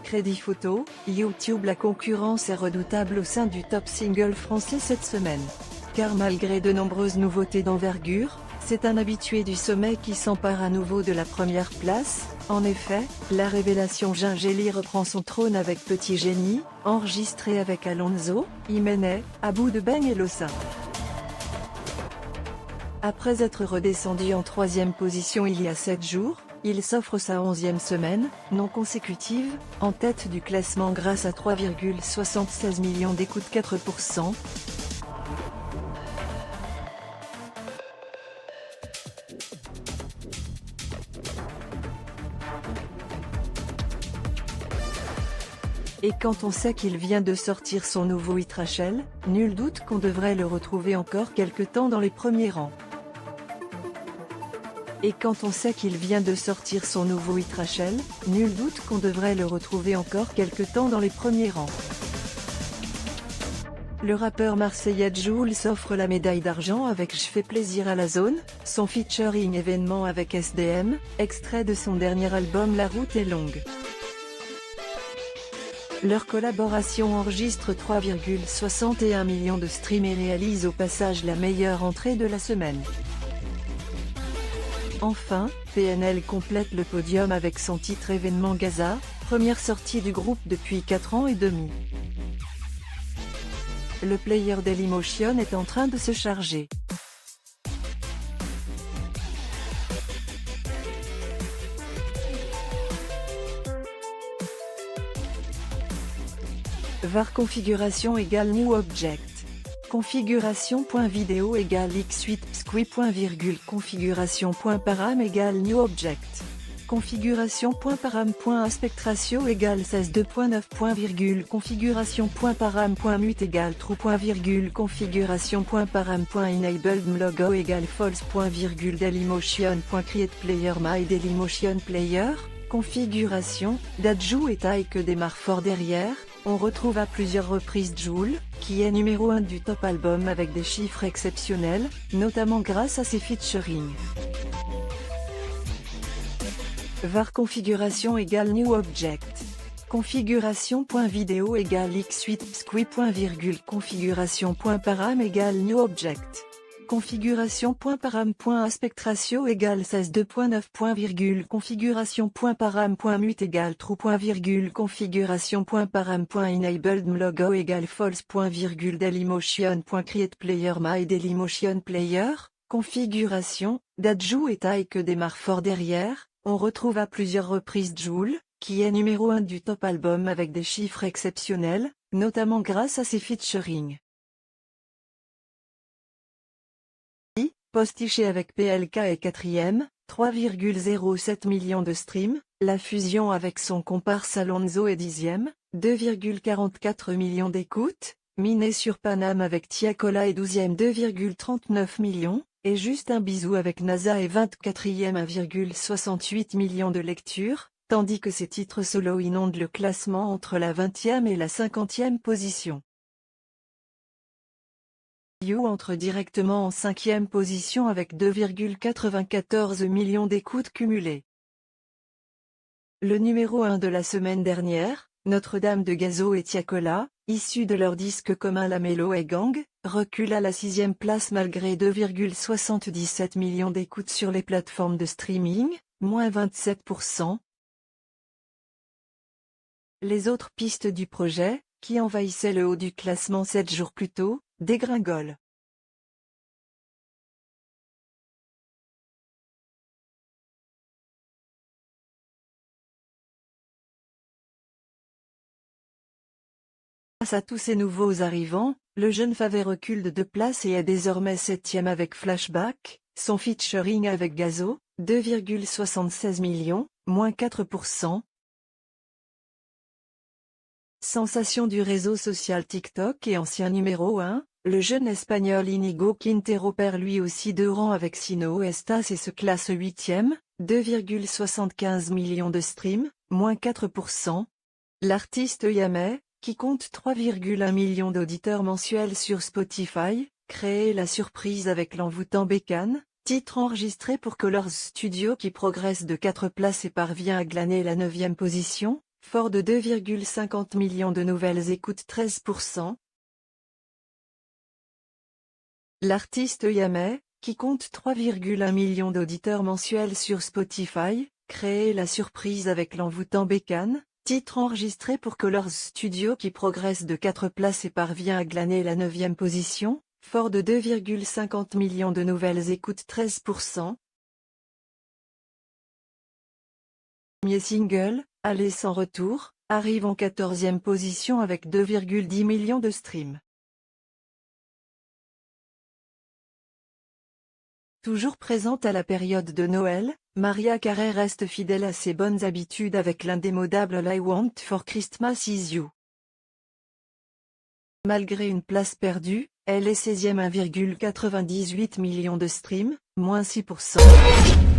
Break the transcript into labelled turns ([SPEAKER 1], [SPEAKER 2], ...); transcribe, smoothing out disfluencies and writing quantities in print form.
[SPEAKER 1] Crédit Photo, YouTube. La concurrence est redoutable au sein du top single français cette semaine. Car malgré de nombreuses nouveautés d'envergure, c'est un habitué du sommet qui s'empare à nouveau de la première place. En effet, la révélation Gingély reprend son trône avec Petit Génie, enregistré avec Alonso, Jiménez, Abou de Beng et Losa. Après être redescendu en 3e position il y a 7 jours, il s'offre sa 11e semaine, non consécutive, en tête du classement grâce à 3,76 millions d'écoutes 4%. Et quand on sait qu'il vient de sortir son nouveau hit Rachel, nul doute qu'on devrait le retrouver encore quelque temps dans les premiers rangs. Et quand on sait qu'il vient de sortir son nouveau hit Rachel, nul doute qu'on devrait le retrouver encore quelque temps dans les premiers rangs. Le rappeur marseillais Jul s'offre la médaille d'argent avec J'fais plaisir à la zone, son featuring événement avec SDM, extrait de son dernier album La route est longue. Leur collaboration enregistre 3,61 millions de streams et réalise au passage la meilleure entrée de la semaine. Enfin, PNL complète le podium avec son titre Événement Gaza, première sortie du groupe depuis 4 ans et demi. Le player Dailymotion est en train de se charger. var configuration égale new object. Configuration.video égale x8 squi. Configuration.param égale new object. Configuration.param.aspect ratio égale 16:2.9. Configuration.param.mute égale true. Configuration.param.enabled logo égale false. Dailymotion.create player my Dailymotion player. Configuration, Dadju et Taïk démarrent fort derrière. On retrouve à plusieurs reprises Jul, qui est numéro 1 du top album avec des chiffres exceptionnels, notamment grâce à ses featuring. var configuration égale new object. Configuration.video égale x8 squi. Configuration.param égale new object. Configuration.param.aspect ratio égale 16:2.9. Configuration.param.mute égale true. Configuration.param.enabled logo égale false. Dailymotion.create player my Dailymotion player. Configuration, Dadju et Taïk démarrent fort derrière. On retrouve à plusieurs reprises Jul, qui est numéro 1 du top album avec des chiffres exceptionnels, notamment grâce à ses featuring. Postiché avec PLK est 4e, 3,07 millions de streams, la fusion avec son comparse Alonso est 10e, 2,44 millions d'écoutes, Miné sur Paname avec Tiakola est 12e 2,39 millions, et Juste un bisou avec NASA est 24e 1,68 millions de lectures, tandis que ses titres solo inondent le classement entre la 20e et la 50e position. You entre directement en 5e position avec 2,94 millions d'écoutes cumulées. Le numéro 1 de la semaine dernière, Notre-Dame de Gazo et Tiakola, issus de leur disque commun La Mélo et Gang, recule à la 6e place malgré 2,77 millions d'écoutes sur les plateformes de streaming, moins 27%. Les autres pistes du projet, qui envahissaient le haut du classement 7 jours plus tôt, dégringolent. Face à tous ces nouveaux arrivants, le jeune Favé recule de 2 places et est désormais 7e avec Flashback, son featuring avec Gazo, 2,76 millions, moins 4%. Sensation du réseau social TikTok et ancien numéro 1, le jeune espagnol Inigo Quintero perd lui aussi 2 rangs avec Sino Estas et se classe 8e, 2,75 millions de streams, moins 4%. L'artiste Yamé, qui compte 3,1 millions d'auditeurs mensuels sur Spotify, crée la surprise avec l'envoûtant Bécane, titre enregistré pour Colors Studio qui progresse de 4 places et parvient à glaner la 9e position, fort de 2,50 millions de nouvelles écoutes 13%. L'artiste Yamai, qui compte 3,1 millions d'auditeurs mensuels sur Spotify, crée la surprise avec l'envoûtant Bécane, titre enregistré pour Colors Studio qui progresse de 4 places et parvient à glaner la 9e position, fort de 2,50 millions de nouvelles écoutes 13%. Premier single, Aller sans retour, arrive en 14e position avec 2,10 millions de streams. Toujours présente à la période de Noël, Mariah Carey reste fidèle à ses bonnes habitudes avec l'indémodable All I Want for Christmas Is You. Malgré une place perdue, elle est 16e 1,98 millions de streams, moins 6%.